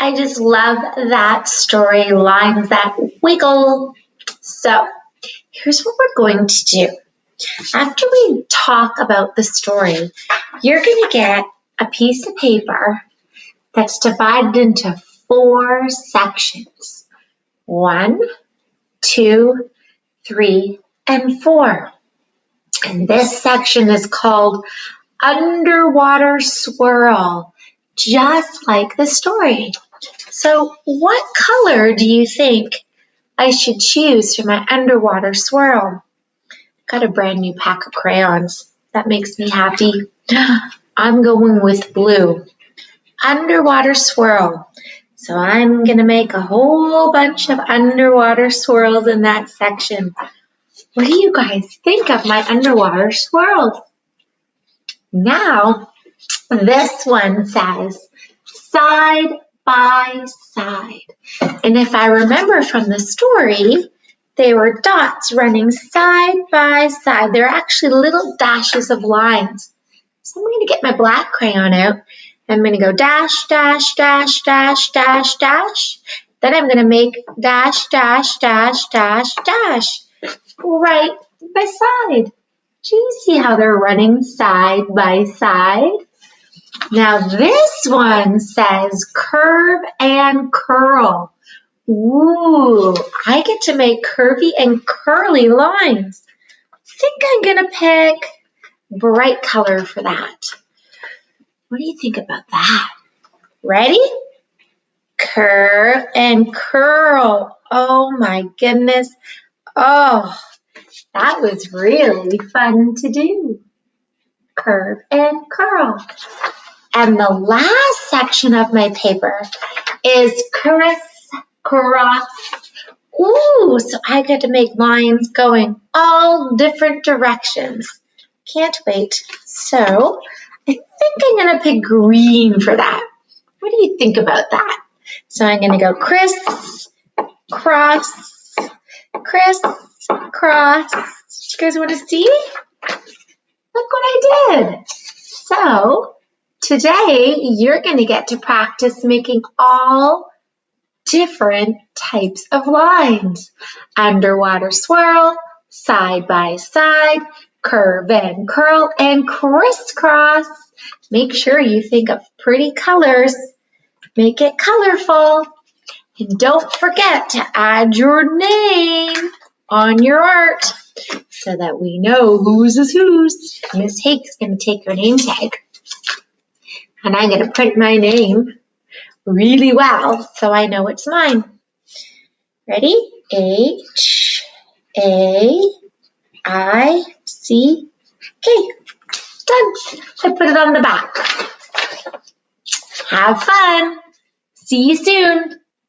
I just love that story, lines that wiggle. So here's what we're going to do. After we talk about the story, you're going to get a piece of paper that's divided into 4 sections. 1, 2, 3, and 4. And this section is called Underwater Swirl, just like the story. So what color do you think I should choose for my underwater swirl? Got a brand new pack of crayons. That makes me happy. I'm going with blue. Underwater swirl. So I'm going to make a whole bunch of underwater swirls in that section. What do you guys think of my underwater swirls? Now, this one says side by side. And if I remember from the story, they were dots running side by side. They're actually little dashes of lines. So I'm going to get my black crayon out. I'm going to go dash, dash, dash, dash, dash, dash. Then I'm going to make dash, dash, dash, dash, dash right by side. Do you see how they're running side by side? Now this one says curve and curl. Ooh, I get to make curvy and curly lines. I think I'm going to pick bright color for that. What do you think about that? Ready? Curve and curl. Oh my goodness. Oh, that was really fun to do. Curve and curl. And the last section of my paper is criss-cross. Ooh, so I get to make lines going all different directions. Can't wait. So I think I'm going to pick green for that. What do you think about that? So I'm going to go criss-cross, criss-cross. Do you guys want to see? Look what I did. So today you're going to get to practice making all different types of lines. Underwater swirl, side by side, curve and curl, and crisscross. Make sure you think of pretty colors. Make it colorful. And don't forget to add your name on your art so that we know whose is whose. Miss Hake's going to take your name tag. And I'm going to print my name really well so I know it's mine. Ready? H-A-I-C-K. Done. I put it on the back. Have fun. See you soon.